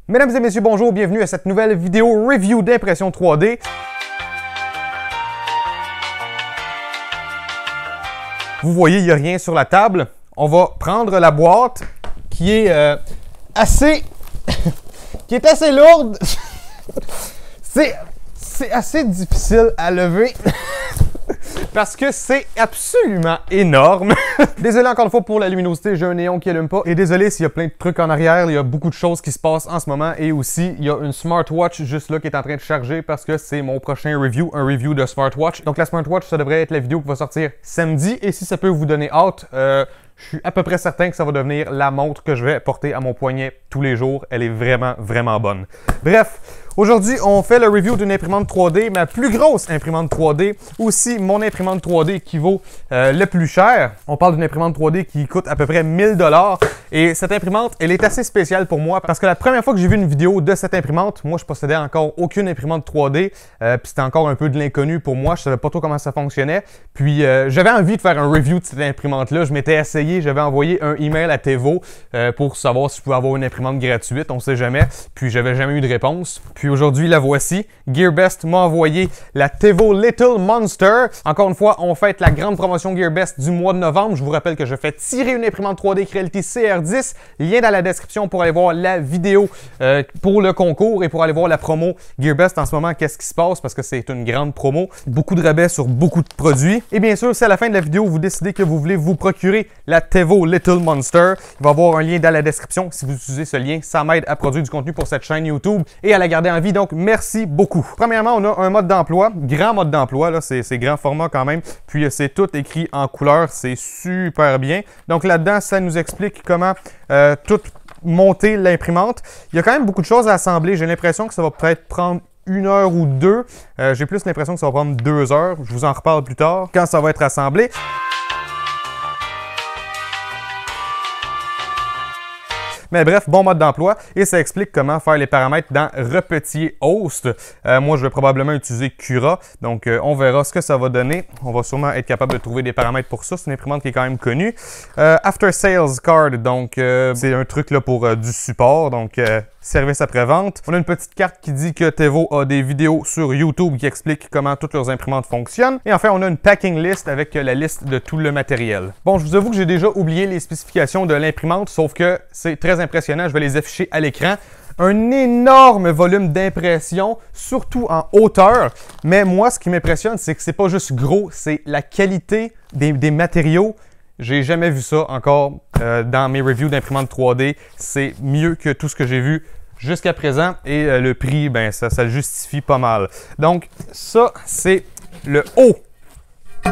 Mesdames et messieurs, bonjour, bienvenue à cette nouvelle vidéo review d'impression 3D. Vous voyez, il n'y a rien sur la table. On va prendre la boîte qui est assez lourde. C'est assez difficile à lever. Parce que c'est absolument énorme. Désolé encore une fois pour la luminosité, j'ai un néon qui allume pas. Et désolé s'il y a plein de trucs en arrière, il y a beaucoup de choses qui se passent en ce moment. Et aussi, il y a une smartwatch juste là qui est en train de charger parce que c'est mon prochain review, un review de smartwatch. Donc la smartwatch, ça devrait être la vidéo qui va sortir samedi. Et si ça peut vous donner hâte, je suis à peu près certain que ça va devenir la montre que je vais porter à mon poignet tous les jours. Elle est vraiment, vraiment bonne. Bref, aujourd'hui, on fait le review d'une imprimante 3D, ma plus grosse imprimante 3D, aussi mon imprimante 3D qui vaut le plus cher. On parle d'une imprimante 3D qui coûte à peu près 1000 $. Et cette imprimante, elle est assez spéciale pour moi parce que la première fois que j'ai vu une vidéo de cette imprimante, moi, je possédais encore aucune imprimante 3D, puis c'était encore un peu de l'inconnu pour moi. Je savais pas trop comment ça fonctionnait. Puis, j'avais envie de faire un review de cette imprimante-là. Je m'étais essayé, j'avais envoyé un email à Tevo pour savoir si je pouvais avoir une imprimante gratuite, on sait jamais. Puis, j'avais jamais eu de réponse. Puis aujourd'hui, la voici. GearBest m'a envoyé la Tevo Little Monster. Encore une fois, on fête la grande promotion GearBest du mois de novembre. Je vous rappelle que je fais tirer une imprimante 3D Creality CR10. Lien dans la description pour aller voir la vidéo pour le concours et pour aller voir la promo GearBest en ce moment. Qu'est-ce qui se passe? Parce que c'est une grande promo. Beaucoup de rabais sur beaucoup de produits. Et bien sûr, si à la fin de la vidéo, vous décidez que vous voulez vous procurer la Tevo Little Monster, il va y avoir un lien dans la description. Si vous utilisez ce lien, ça m'aide à produire du contenu pour cette chaîne YouTube et à la garder en vie. Donc, merci beaucoup. Premièrement, on a un mode d'emploi, grand mode d'emploi, là, c'est grand format quand même. Puis, c'est tout écrit en couleur, c'est super bien. Donc, là-dedans, ça nous explique comment tout monter l'imprimante. Il y a quand même beaucoup de choses à assembler. J'ai l'impression que ça va peut-être prendre 1 heure ou 2. J'ai plus l'impression que ça va prendre 2 heures. Je vous en reparle plus tard quand ça va être assemblé. Mais bref, bon mode d'emploi et ça explique comment faire les paramètres dans Repetier Host. Moi, je vais probablement utiliser Cura, donc on verra ce que ça va donner. On va sûrement être capable de trouver des paramètres pour ça. C'est une imprimante qui est quand même connue. After Sales Card, donc c'est un truc là pour du support, donc service après-vente. On a une petite carte qui dit que Tevo a des vidéos sur YouTube qui expliquent comment toutes leurs imprimantes fonctionnent. Et enfin, on a une packing list avec la liste de tout le matériel. Bon, je vous avoue que j'ai déjà oublié les spécifications de l'imprimante, sauf que c'est très impressionnant. Je vais les afficher à l'écran. Un énorme volume d'impression, surtout en hauteur. Mais moi, ce qui m'impressionne, c'est que c'est pas juste gros, c'est la qualité des matériaux. J'ai jamais vu ça encore dans mes reviews d'imprimantes 3D. C'est mieux que tout ce que j'ai vu jusqu'à présent. Et le prix, ben ça le justifie pas mal. Donc, ça, c'est le haut.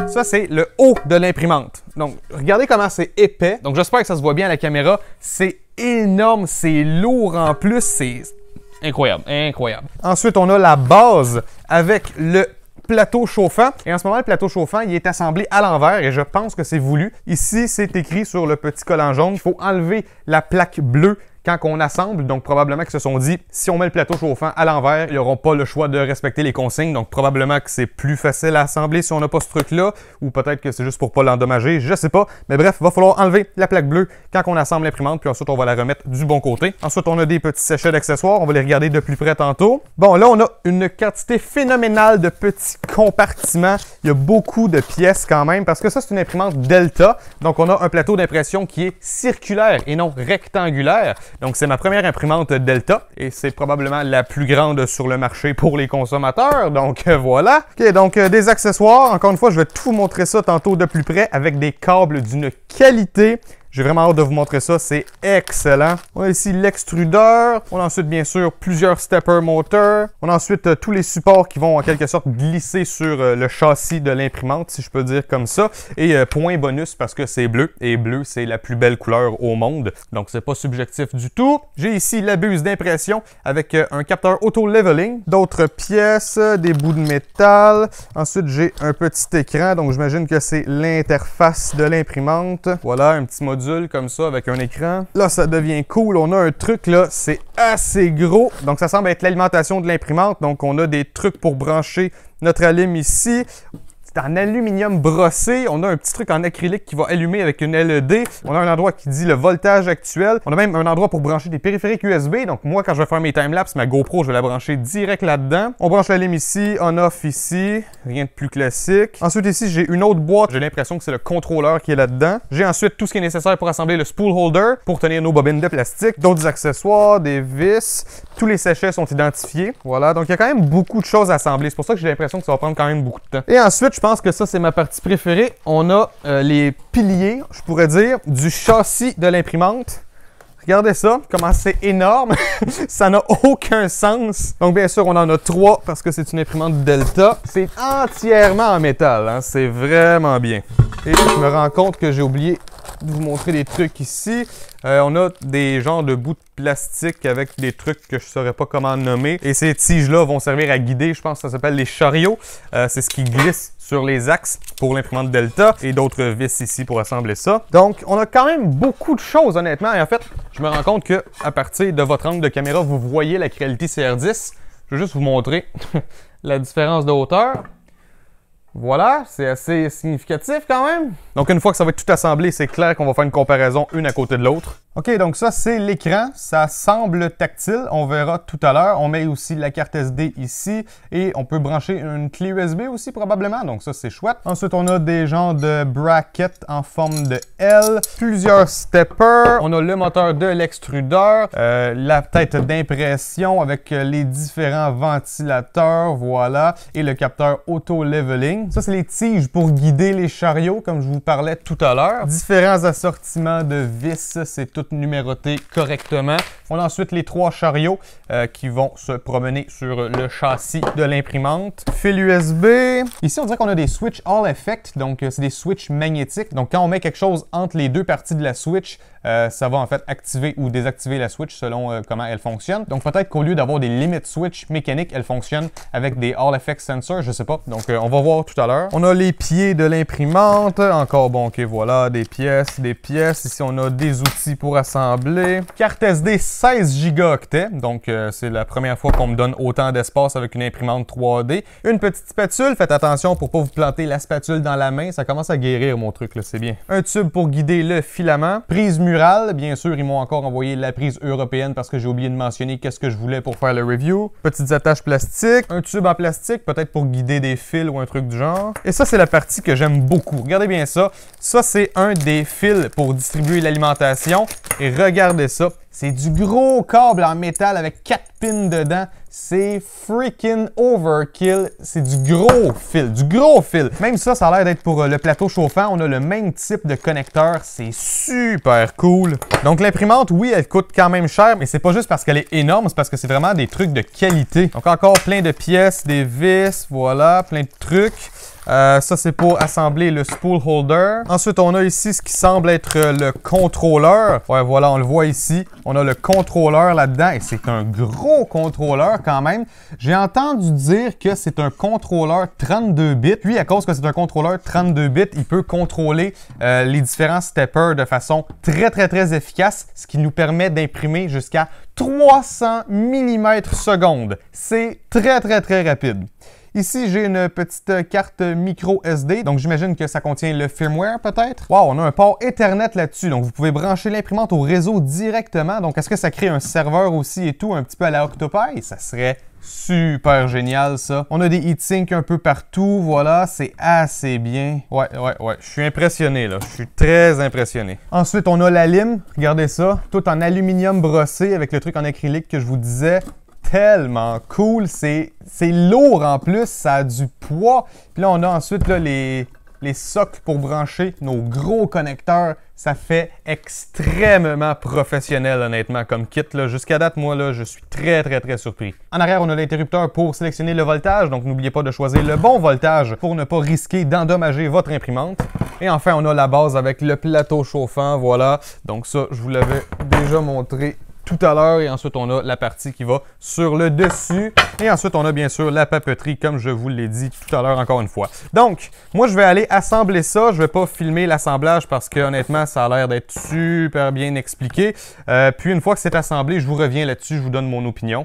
Ça, c'est le haut de l'imprimante. Donc, regardez comment c'est épais. Donc, j'espère que ça se voit bien à la caméra. C'est énorme, c'est lourd en plus. C'est incroyable, incroyable. Ensuite, on a la base avec le plateau chauffant. Et en ce moment, le plateau chauffant, il est assemblé à l'envers et je pense que c'est voulu. Ici, c'est écrit sur le petit collant jaune qu'il faut enlever la plaque bleue quand on assemble. Donc, probablement qu'ils se sont dit, si on met le plateau chauffant à l'envers, ils n'auront pas le choix de respecter les consignes. Donc, probablement que c'est plus facile à assembler si on n'a pas ce truc-là. Ou peut-être que c'est juste pour pas l'endommager, je sais pas. Mais bref, il va falloir enlever la plaque bleue quand on assemble l'imprimante. Puis ensuite, on va la remettre du bon côté. Ensuite, on a des petits sachets d'accessoires. On va les regarder de plus près tantôt. Bon, là, on a une quantité phénoménale de petits compartiments. Il y a beaucoup de pièces quand même parce que ça, c'est une imprimante Delta. Donc, on a un plateau d'impression qui est circulaire et non rectangulaire. Donc, c'est ma première imprimante Delta et c'est probablement la plus grande sur le marché pour les consommateurs. Donc, voilà. OK, donc des accessoires. Encore une fois, je vais tout vous montrer ça tantôt de plus près avec des câbles d'une qualité. J'ai vraiment hâte de vous montrer ça, c'est excellent. On a ici l'extrudeur. On a ensuite, bien sûr, plusieurs stepper moteurs. On a ensuite tous les supports qui vont en quelque sorte glisser sur le châssis de l'imprimante, si je peux dire comme ça. Et point bonus parce que c'est bleu. Et bleu, c'est la plus belle couleur au monde. Donc, c'est pas subjectif du tout. J'ai ici la buse d'impression avec un capteur auto-leveling. D'autres pièces, des bouts de métal. Ensuite, j'ai un petit écran. Donc, j'imagine que c'est l'interface de l'imprimante. Voilà, un petit module comme ça avec un écran. Là, ça devient cool. On a un truc là, c'est assez gros. Donc, ça semble être l'alimentation de l'imprimante. Donc, on a des trucs pour brancher notre alim ici. C'est en aluminium brossé. On a un petit truc en acrylique qui va allumer avec une LED. On a un endroit qui dit le voltage actuel. On a même un endroit pour brancher des périphériques USB. Donc moi, quand je vais faire mes timelapses, ma GoPro, je vais la brancher direct là-dedans. On branche la lime ici, on-off ici. Rien de plus classique. Ensuite ici, j'ai une autre boîte. J'ai l'impression que c'est le contrôleur qui est là-dedans. J'ai ensuite tout ce qui est nécessaire pour assembler le spool holder, pour tenir nos bobines de plastique, d'autres accessoires, des vis. Tous les sachets sont identifiés. Voilà, donc il y a quand même beaucoup de choses à assembler. C'est pour ça que j'ai l'impression que ça va prendre quand même beaucoup de temps. Et ensuite, je pense que ça, c'est ma partie préférée. On a les piliers, je pourrais dire, du châssis de l'imprimante. Regardez ça, comment c'est énorme. Ça n'a aucun sens. Donc, bien sûr, on en a 3 parce que c'est une imprimante Delta. C'est entièrement en métal, hein? C'est vraiment bien. Et je me rends compte que j'ai oublié de vous montrer des trucs ici. On a des genres de bouts de plastique avec des trucs que je ne saurais pas comment nommer. Et ces tiges-là vont servir à guider, je pense que ça s'appelle les chariots. C'est ce qui glisse sur les axes pour l'imprimante Delta et d'autres vis ici pour assembler ça. Donc, on a quand même beaucoup de choses, honnêtement. Et en fait, je me rends compte qu'à partir de votre angle de caméra, vous voyez la Creality CR10. Je vais juste vous montrer la différence de hauteur. Voilà, c'est assez significatif quand même. Donc une fois que ça va être tout assemblé, c'est clair qu'on va faire une comparaison une à côté de l'autre. OK, donc ça c'est l'écran, ça semble tactile, on verra tout à l'heure. On met aussi la carte SD ici et on peut brancher une clé USB aussi probablement, donc ça c'est chouette. Ensuite on a des genres de brackets en forme de L, plusieurs steppers, on a le moteur de l'extrudeur, la tête d'impression avec les différents ventilateurs, voilà, et le capteur auto-leveling. Ça c'est les tiges pour guider les chariots comme je vous parlais tout à l'heure. Différents assortiments de vis, c'est tout numéroté correctement. On a ensuite les 3 chariots qui vont se promener sur le châssis de l'imprimante. Fil USB. Ici, on dirait qu'on a des switch All Effect, donc c'est des switches magnétiques. Donc quand on met quelque chose entre les deux parties de la switch, ça va en fait activer ou désactiver la switch selon comment elle fonctionne. Donc peut-être qu'au lieu d'avoir des limit switch mécaniques, elle fonctionne avec des All Effect sensors, je sais pas. Donc on va voir tout à l'heure. On a les pieds de l'imprimante. Encore bon, ok, voilà, des pièces, des pièces. Ici, on a des outils pour assembler. Carte SD 16 Go. Donc c'est la première fois qu'on me donne autant d'espace avec une imprimante 3D. Une petite spatule, faites attention pour pas vous planter la spatule dans la main. Ça commence à guérir mon truc, là, c'est bien. Un tube pour guider le filament. Prise murale, bien sûr, ils m'ont encore envoyé la prise européenne parce que j'ai oublié de mentionner qu'est-ce que je voulais pour faire le review. Petites attaches plastiques. Un tube en plastique, peut-être pour guider des fils ou un truc du genre. Et ça, c'est la partie que j'aime beaucoup. Regardez bien ça. Ça, c'est un des fils pour distribuer l'alimentation. Et regardez ça. C'est du gros câble en métal avec 4 pins dedans. C'est freaking overkill. C'est du gros fil, du gros fil. Même ça, ça a l'air d'être pour le plateau chauffant. On a le même type de connecteur. C'est super cool. Donc l'imprimante, oui, elle coûte quand même cher, mais c'est pas juste parce qu'elle est énorme, c'est parce que c'est vraiment des trucs de qualité. Donc encore plein de pièces, des vis, voilà, plein de trucs. Ça, c'est pour assembler le spool holder. Ensuite, on a ici ce qui semble être le contrôleur. Ouais, voilà, on le voit ici. On a le contrôleur là-dedans et c'est un gros contrôleur quand même. J'ai entendu dire que c'est un contrôleur 32 bits. Puis, à cause que c'est un contrôleur 32 bits, il peut contrôler les différents steppers de façon très efficace, ce qui nous permet d'imprimer jusqu'à 300 mm/s. C'est très rapide. Ici, j'ai une petite carte micro SD, donc j'imagine que ça contient le firmware peut-être. Wow, on a un port Ethernet là-dessus, donc vous pouvez brancher l'imprimante au réseau directement. Donc est-ce que ça crée un serveur aussi et tout, un petit peu à la Octopi? Ça serait super génial ça. On a des heatsinks un peu partout, voilà, c'est assez bien. Ouais, je suis impressionné là, je suis très impressionné. Ensuite, on a la lime, regardez ça, tout en aluminium brossé avec le truc en acrylique que je vous disais. Tellement cool, c'est lourd en plus, ça a du poids. Puis là, on a ensuite là, les socles pour brancher nos gros connecteurs. Ça fait extrêmement professionnel, honnêtement, comme kit. Jusqu'à date, moi, là, je suis très surpris. En arrière, on a l'interrupteur pour sélectionner le voltage. Donc, n'oubliez pas de choisir le bon voltage pour ne pas risquer d'endommager votre imprimante. Et enfin, on a la base avec le plateau chauffant, voilà. Donc ça, je vous l'avais déjà montré tout à l'heure, et ensuite on a la partie qui va sur le dessus, et ensuite on a bien sûr la papeterie comme je vous l'ai dit tout à l'heure encore une fois. Donc, moi je vais aller assembler ça, je vais pas filmer l'assemblage parce que honnêtement ça a l'air d'être super bien expliqué. Puis une fois que c'est assemblé, je vous reviens là-dessus, je vous donne mon opinion.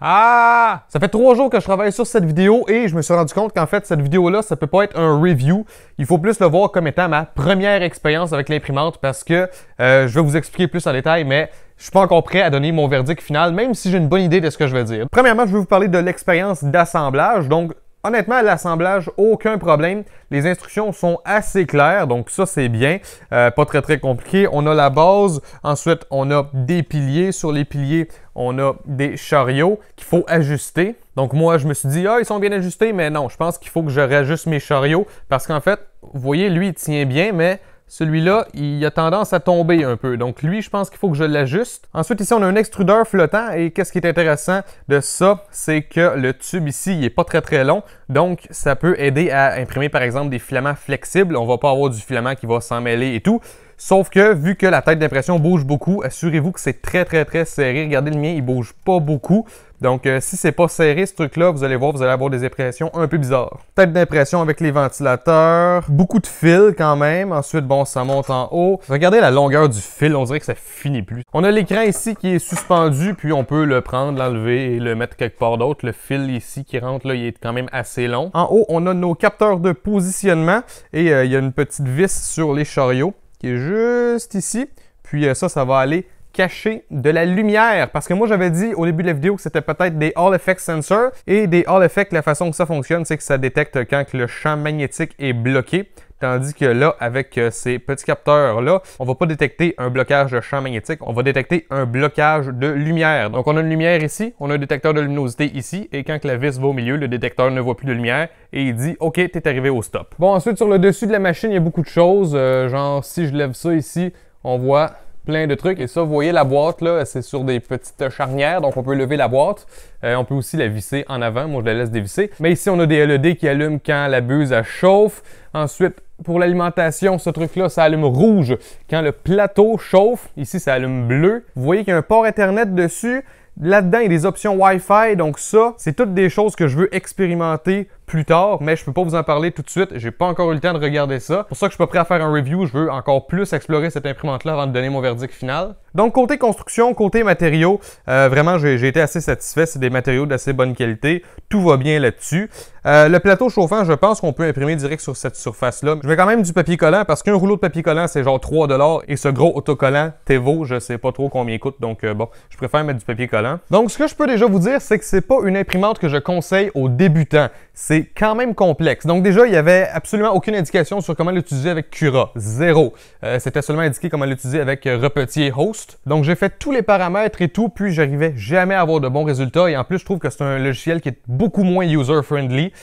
Ah! Ça fait 3 jours que je travaille sur cette vidéo et je me suis rendu compte qu'en fait, cette vidéo-là, ça peut pas être un review. Il faut plus le voir comme étant ma première expérience avec l'imprimante parce que je vais vous expliquer plus en détail, mais je suis pas encore prêt à donner mon verdict final, même si j'ai une bonne idée de ce que je vais dire. Premièrement, je vais vous parler de l'expérience d'assemblage. Donc, honnêtement, l'assemblage, aucun problème. Les instructions sont assez claires, donc ça, c'est bien. Pas très compliqué. On a la base. Ensuite, on a des piliers. Sur les piliers, on a des chariots qu'il faut ajuster. Donc moi, je me suis dit, ah, ils sont bien ajustés, mais non, je pense qu'il faut que je réajuste mes chariots parce qu'en fait, vous voyez, lui, il tient bien, mais celui-là, il a tendance à tomber un peu. Donc lui, je pense qu'il faut que je l'ajuste. Ensuite, ici, on a un extrudeur flottant. Et qu'est-ce qui est intéressant de ça, c'est que le tube ici, il n'est pas très long. Donc, ça peut aider à imprimer, par exemple, des filaments flexibles. On ne va pas avoir du filament qui va s'en mêler et tout. Sauf que, vu que la tête d'impression bouge beaucoup, assurez-vous que c'est très serré. Regardez le mien, il bouge pas beaucoup. Donc, si c'est pas serré ce truc-là, vous allez voir, vous allez avoir des impressions un peu bizarres. Tête d'impression avec les ventilateurs, beaucoup de fils quand même. Ensuite, bon, ça monte en haut. Regardez la longueur du fil, on dirait que ça finit plus. On a l'écran ici qui est suspendu, puis on peut le prendre, l'enlever et le mettre quelque part d'autre. Le fil ici qui rentre, là, il est quand même assez long. En haut, on a nos capteurs de positionnement et il y a une petite vis sur les chariots qui est juste ici. Puis ça va aller cacher de la lumière. Parce que moi, j'avais dit au début de la vidéo que c'était peut-être des Hall Effect Sensors. Et des Hall Effect, la façon que ça fonctionne, c'est que ça détecte quand le champ magnétique est bloqué. Tandis que là, avec ces petits capteurs-là, on va pas détecter un blocage de champ magnétique, on va détecter un blocage de lumière. Donc, on a une lumière ici, on a un détecteur de luminosité ici, et quand la vis va au milieu, le détecteur ne voit plus de lumière et il dit « OK, t'es arrivé au stop ». Bon, ensuite, sur le dessus de la machine, il y a beaucoup de choses. Genre, si je lève ça ici, on voit plein de trucs. Et ça, vous voyez la boîte, là, c'est sur des petites charnières, donc on peut lever la boîte. On peut aussi la visser en avant. Moi, je la laisse dévisser. Mais ici, on a des LED qui allument quand la buse, elle chauffe. Ensuite, pour l'alimentation, ce truc-là, ça allume rouge quand le plateau chauffe. Ici, ça allume bleu. Vous voyez qu'il y a un port Ethernet dessus. Là-dedans, il y a des options Wi-Fi, donc ça, c'est toutes des choses que je veux expérimenter plus tard, mais je peux pas vous en parler tout de suite. J'ai pas encore eu le temps de regarder ça. C'est pour ça que je suis pas prêt à faire un review. Je veux encore plus explorer cette imprimante-là avant de donner mon verdict final. Donc, côté construction, côté matériaux, vraiment, j'ai été assez satisfait. C'est des matériaux d'assez bonne qualité. Tout va bien là-dessus. Le plateau chauffant, je pense qu'on peut imprimer direct sur cette surface-là. Je mets quand même du papier collant parce qu'un rouleau de papier collant, c'est genre 3 $. Et ce gros autocollant Tevo, je sais pas trop combien il coûte. Donc, bon, je préfère mettre du papier collant. Donc, ce que je peux déjà vous dire, c'est que c'est pas une imprimante que je conseille aux débutants. C'est quand même complexe. Donc déjà, il n'y avait absolument aucune indication sur comment l'utiliser avec Cura. Zéro. C'était seulement indiqué comment l'utiliser avec Repetier Host. Donc j'ai fait tous les paramètres et tout, puis j'arrivais jamais à avoir de bons résultats. Et en plus, je trouve que c'est un logiciel qui est beaucoup moins user-friendly.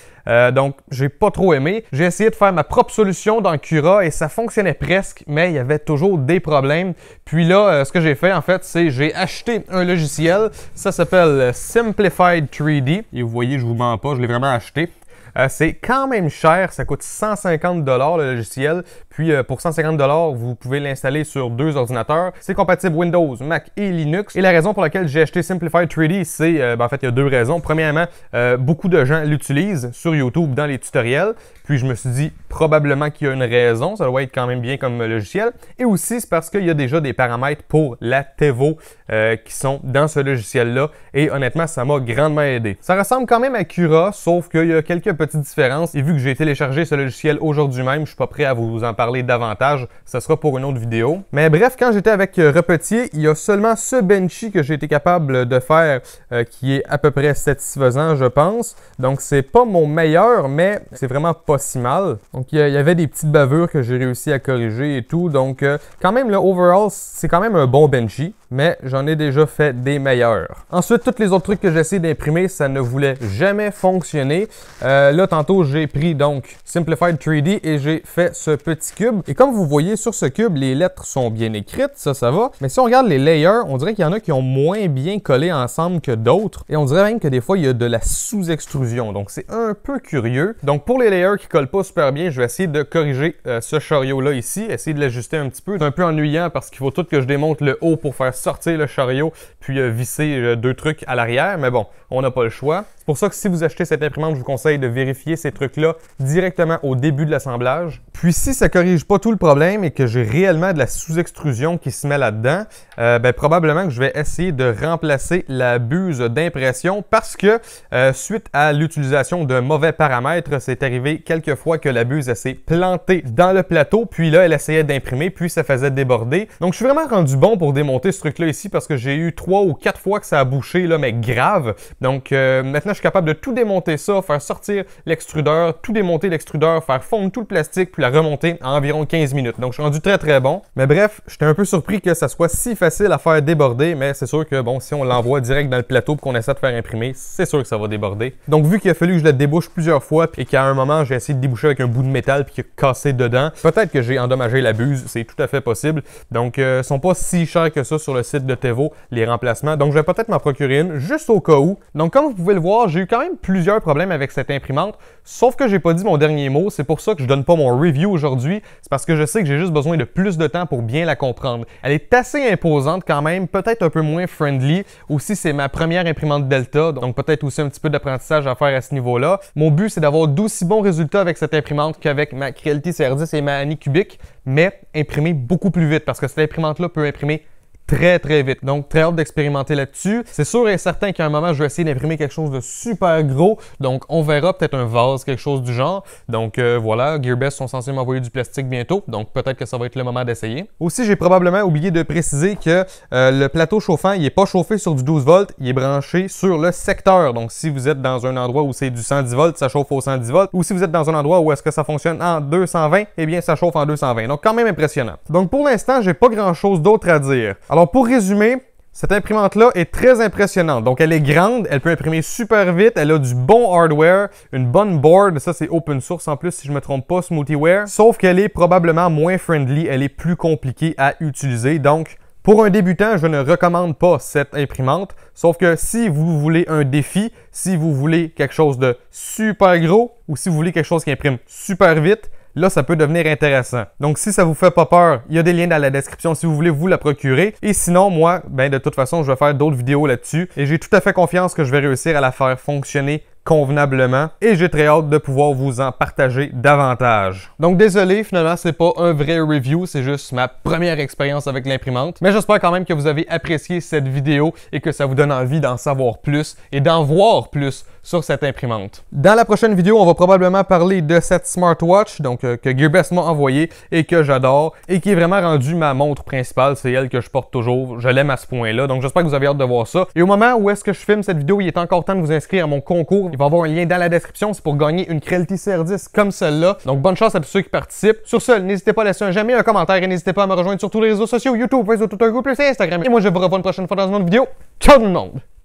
Donc, j'ai pas trop aimé. J'ai essayé de faire ma propre solution dans Cura et ça fonctionnait presque, mais il y avait toujours des problèmes. Puis là, ce que j'ai fait, en fait, c'est j'ai acheté un logiciel. Ça s'appelle Simplified 3D. Et vous voyez, je vous mens pas, je l'ai vraiment acheté. C'est quand même cher, ça coûte 150 $ le logiciel. Puis pour 150 $, vous pouvez l'installer sur 2 ordinateurs. C'est compatible Windows, Mac et Linux. Et la raison pour laquelle j'ai acheté Simplified 3D, c'est, en fait, il y a 2 raisons. Premièrement, beaucoup de gens l'utilisent sur YouTube dans les tutoriels. Puis je me suis dit, probablement qu'il y a une raison. Ça doit être quand même bien comme logiciel. Et aussi, c'est parce qu'il y a déjà des paramètres pour la Tevo qui sont dans ce logiciel-là. Et honnêtement, ça m'a grandement aidé. Ça ressemble quand même à Cura, sauf qu'il y a quelques petites différences. Et vu que j'ai téléchargé ce logiciel aujourd'hui même, je suis pas prêt à vous en parler davantage. Ça sera pour une autre vidéo. Mais bref, quand j'étais avec Repetier, il y a seulement ce Benchy que j'ai été capable de faire qui est à peu près satisfaisant, je pense. Donc, c'est pas mon meilleur, mais c'est vraiment pas si mal. Donc, il y avait des petites bavures que j'ai réussi à corriger et tout. Donc, quand même, le overall, c'est quand même un bon Benchy, mais j'en ai déjà fait des meilleurs. Ensuite, tous les autres trucs que j'ai essayé d'imprimer, ça ne voulait jamais fonctionner. Là, tantôt, j'ai pris donc Simplified 3D et j'ai fait ce petit cube. Et comme vous voyez sur ce cube, les lettres sont bien écrites, ça va. Mais si on regarde les layers, on dirait qu'il y en a qui ont moins bien collé ensemble que d'autres. Et on dirait même que des fois, il y a de la sous-extrusion. Donc, c'est un peu curieux. Donc, pour les layers qui collent pas super bien, je vais essayer de corriger ce chariot-là ici, essayer de l'ajuster un petit peu. C'est un peu ennuyant parce qu'il faut tout que je démonte le haut pour faire sortir le chariot puis visser deux trucs à l'arrière, mais bon, on n'a pas le choix. C'est pour ça que si vous achetez cette imprimante, je vous conseille de vérifier ces trucs-là directement au début de l'assemblage. Puis si ça ne corrige pas tout le problème et que j'ai réellement de la sous-extrusion qui se met là-dedans, probablement que je vais essayer de remplacer la buse d'impression parce que suite à l'utilisation de mauvais paramètres, c'est arrivé quelques fois que la buse s'est plantée dans le plateau, puis là, elle essayait d'imprimer, puis ça faisait déborder. Donc, je suis vraiment rendu bon pour démonter ce truc-là ici parce que j'ai eu 3 ou 4 fois que ça a bouché, là, mais grave. Donc, maintenant, je suis capable de tout démonter ça, faire sortir l'extrudeur, tout démonter l'extrudeur, faire fondre tout le plastique, puis la remonter en environ 15 minutes. Donc, je suis rendu très, très bon. Mais bref, j'étais un peu surpris que ça soit si facile à faire déborder, mais c'est sûr que, bon, si on l'envoie direct dans le plateau pour qu'on essaie de faire imprimer, c'est sûr que ça va déborder. Donc, vu qu'il a fallu que je le débouche plusieurs fois, et qu'à un moment, j'ai essayé de déboucher avec un bout de métal, puis qu'il a cassé dedans, peut-être que j'ai endommagé la buse, c'est tout à fait possible. Donc, ils sont pas si chers que ça sur le site de Tevo, les remplacements. Donc, je vais peut-être m'en procurer une, juste au cas où. Donc, comme vous pouvez le voir, j'ai eu quand même plusieurs problèmes avec cette imprimante, sauf que j'ai pas dit mon dernier mot. C'est pour ça que je donne pas mon review aujourd'hui. C'est parce que je sais que j'ai juste besoin de plus de temps pour bien la comprendre. Elle est assez imposante quand même, peut-être un peu moins friendly. Aussi, c'est ma première imprimante Delta, donc peut-être aussi un petit peu d'apprentissage à faire à ce niveau-là. Mon but, c'est d'avoir d'aussi bons résultats avec cette imprimante qu'avec ma Creality CR10 et ma Anycubic, mais imprimer beaucoup plus vite parce que cette imprimante-là peut imprimer très très vite. Donc très hâte d'expérimenter là-dessus. C'est sûr et certain qu'à un moment, je vais essayer d'imprimer quelque chose de super gros. Donc on verra peut-être un vase, quelque chose du genre. Donc voilà, Gearbest sont censés m'envoyer du plastique bientôt. Donc peut-être que ça va être le moment d'essayer. Aussi, j'ai probablement oublié de préciser que le plateau chauffant, il n'est pas chauffé sur du 12 volts, il est branché sur le secteur. Donc si vous êtes dans un endroit où c'est du 110 volts, ça chauffe au 110 volts. Ou si vous êtes dans un endroit où est-ce que ça fonctionne en 220, eh bien ça chauffe en 220. Donc quand même impressionnant. Donc pour l'instant, j'ai pas grand-chose d'autre à dire. Alors pour résumer, cette imprimante-là est très impressionnante. Donc, elle est grande, elle peut imprimer super vite, elle a du bon hardware, une bonne board. Ça, c'est open source en plus, si je ne me trompe pas, Smoothieware. Sauf qu'elle est probablement moins friendly, elle est plus compliquée à utiliser. Donc, pour un débutant, je ne recommande pas cette imprimante. Sauf que si vous voulez un défi, si vous voulez quelque chose de super gros ou si vous voulez quelque chose qui imprime super vite, là, ça peut devenir intéressant. Donc, si ça vous fait pas peur, il y a des liens dans la description si vous voulez vous la procurer. Et sinon, moi, de toute façon, je vais faire d'autres vidéos là-dessus. Et j'ai tout à fait confiance que je vais réussir à la faire fonctionner convenablement et j'ai très hâte de pouvoir vous en partager davantage. Donc désolé, finalement c'est pas un vrai review, c'est juste ma première expérience avec l'imprimante, mais j'espère quand même que vous avez apprécié cette vidéo et que ça vous donne envie d'en savoir plus et d'en voir plus sur cette imprimante. Dans la prochaine vidéo, on va probablement parler de cette smartwatch donc que Gearbest m'a envoyé et que j'adore et qui est vraiment rendue ma montre principale, c'est elle que je porte toujours, je l'aime à ce point-là, donc j'espère que vous avez hâte de voir ça. Et au moment où est-ce que je filme cette vidéo, il est encore temps de vous inscrire à mon concours. Il va y avoir un lien dans la description, c'est pour gagner une Creality CR10 comme celle-là. Donc bonne chance à tous ceux qui participent. Sur ce, n'hésitez pas à laisser un j'aime et un commentaire et n'hésitez pas à me rejoindre sur tous les réseaux sociaux, YouTube, Facebook, Twitter, Google+, et Instagram. Et moi je vous revois une prochaine fois dans une autre vidéo. Ciao tout le monde!